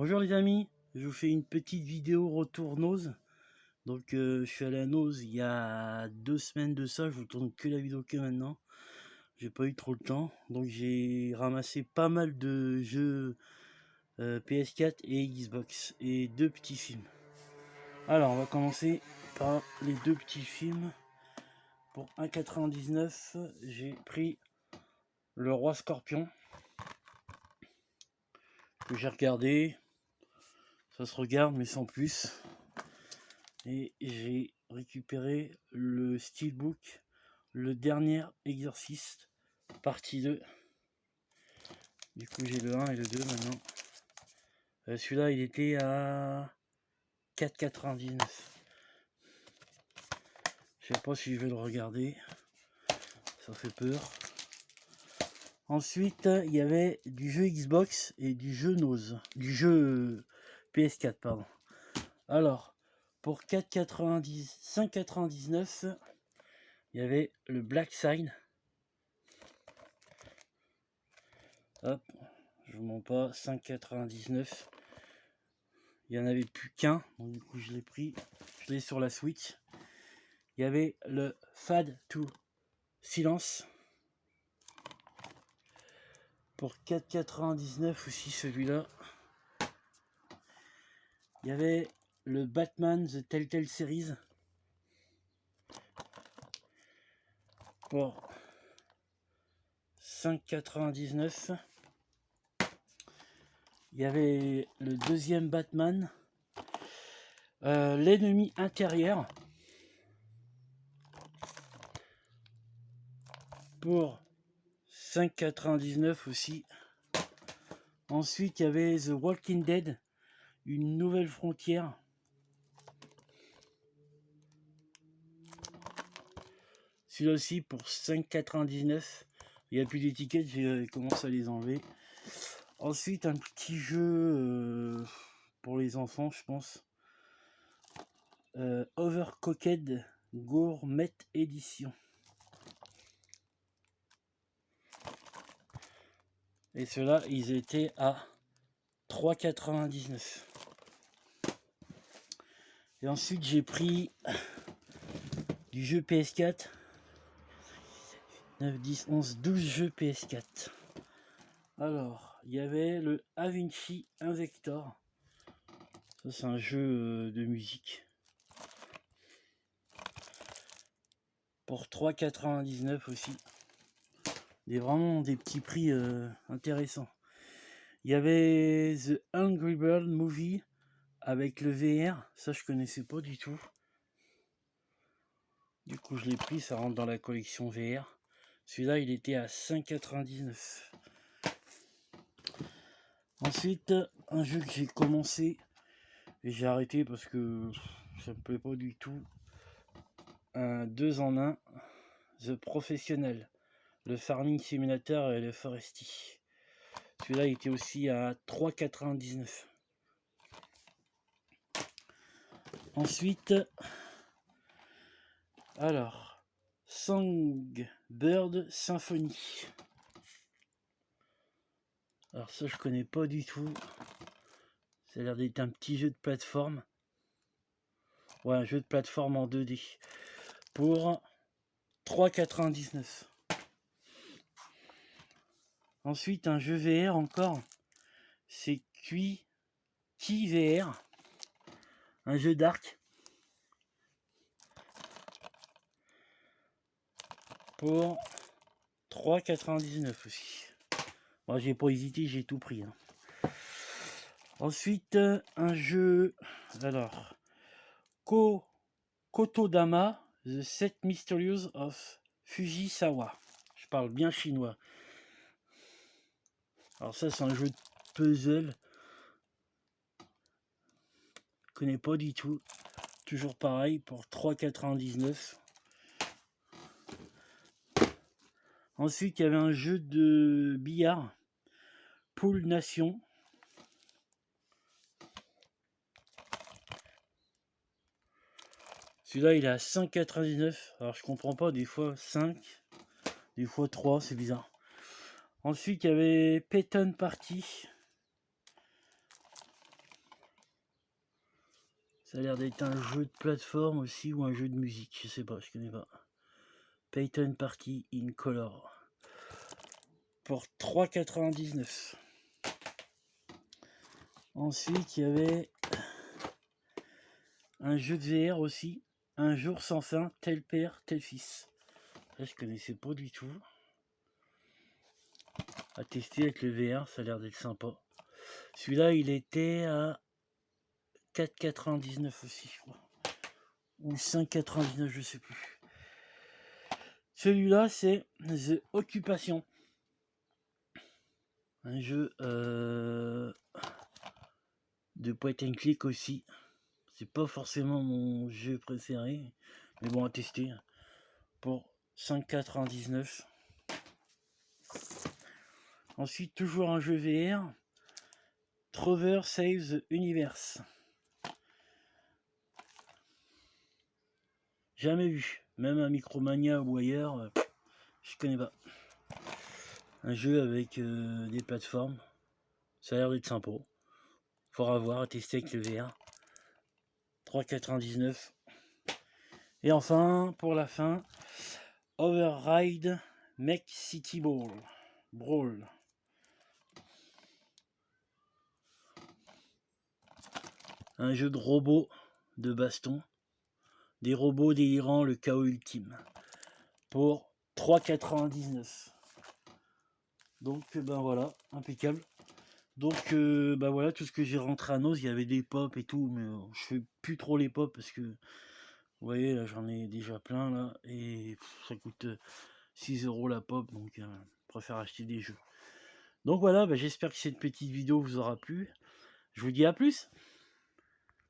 Bonjour les amis, je vous fais une petite vidéo retour Nose. Donc je suis allé à Nose il y a 2 semaines de ça, je vous tourne que la vidéo que maintenant. J'ai pas eu trop le temps, donc j'ai ramassé pas mal de jeux PS4 et Xbox et 2 petits films. Alors on va commencer par les 2 petits films. Pour 1,99 €, j'ai pris Le Roi Scorpion que j'ai regardé. Ça se regarde mais sans plus. Et j'ai récupéré le Steelbook, le dernier exorciste, partie 2. Du coup j'ai le 1 et le 2 maintenant. Celui-là il était à 4,99 €. Je sais pas si je vais le regarder, ça fait peur. Ensuite il y avait du jeu Xbox et du jeu Nose, du jeu PS4 pardon. Alors pour 5,99 €, il y avait le Black Sign. Hop, je vous mens pas, 5,99 €. Il n'y en avait plus qu'un, donc du coup je l'ai pris. Je l'ai sur la Switch. Il y avait le Fade to Silence pour 4,99 € aussi, celui-là. Il y avait le Batman The Telltale Series pour 5,99 €. Il y avait le deuxième Batman, L'ennemi intérieur, pour 5,99 € aussi. Ensuite, il y avait The Walking Dead, Une nouvelle frontière. Celui-là aussi pour 5,99 €. Il n'y a plus d'étiquette, j'ai commencé à les enlever. Ensuite, un petit jeu pour les enfants, je pense. Overcooked Gourmet Edition. Et ceux-là, ils étaient à 3,99 €. Et ensuite, j'ai pris du jeu PS4. 9, 10, 11, 12 jeux PS4. Alors, il y avait le Avinci Invector. Ça, c'est un jeu de musique. Pour 3,99 € aussi. Vraiment des petits prix intéressants. Il y avait The Angry Bird Movie avec le VR. Ça, je connaissais pas du tout. Du coup, je l'ai pris. Ça rentre dans la collection VR. Celui-là, il était à 5,99 €. Ensuite, un jeu que j'ai commencé et j'ai arrêté parce que ça me plaît pas du tout. Un 2 en 1, The Professionnel, le Farming Simulator et le Foresti. Celui-là il était aussi à 3,99 €. Ensuite, alors, Songbird Symphony. Alors ça je connais pas du tout. Ça a l'air d'être un petit jeu de plateforme. Ouais, un jeu de plateforme en 2D. Pour 3,99 €. Ensuite, un jeu VR encore. C'est VR. Un jeu d'arc. Pour 3,99 € aussi. Moi, j'ai pas hésité, j'ai tout pris. Hein. Ensuite, un jeu. Alors, Kotodama, The 7 Mysteries of Fujisawa. Je parle bien chinois. Alors ça, c'est un jeu de puzzle. Je connais pas du tout. Toujours pareil pour 3,99 €. Ensuite, il y avait un jeu de billard, Pool Nation. Celui-là, il est à 5,99 €. Alors, je comprends pas, des fois 5, des fois 3, c'est bizarre. Ensuite, il y avait Payton Party. Ça a l'air d'être un jeu de plateforme aussi ou un jeu de musique, je sais pas, je connais pas. Payton Party in Color pour 3,99. Ensuite, il y avait un jeu de VR aussi, Un jour sans fin, tel père, tel fils. Là, je connaissais pas du tout. À tester avec le VR, ça a l'air d'être sympa. Celui-là, il était à 4,99 aussi, je crois. Ou 5,99, je sais plus. Celui-là, c'est The Occupation. Un jeu de point and click aussi. C'est pas forcément mon jeu préféré, mais bon, à tester. Pour 5,99. Ensuite, toujours un jeu VR. Trover Saves the Universe. Jamais vu. Même à Micromania ou ailleurs, je connais pas. Un jeu avec des plateformes. Ça a l'air d'être sympa. Faudra voir, à tester avec le VR. 3,99. Et enfin, pour la fin, Override Mech City Brawl. Un jeu de robots de baston. Des robots délirant le chaos ultime. Pour 3,99. Donc ben voilà, impeccable. Donc ben voilà, tout ce que j'ai rentré à Nos, il y avait des pop et tout, mais je fais plus trop les pop parce que vous voyez là j'en ai déjà plein là et ça coûte 6 € la pop, donc je préfère acheter des jeux. Donc voilà, ben, j'espère que cette petite vidéo vous aura plu. Je vous dis à plus.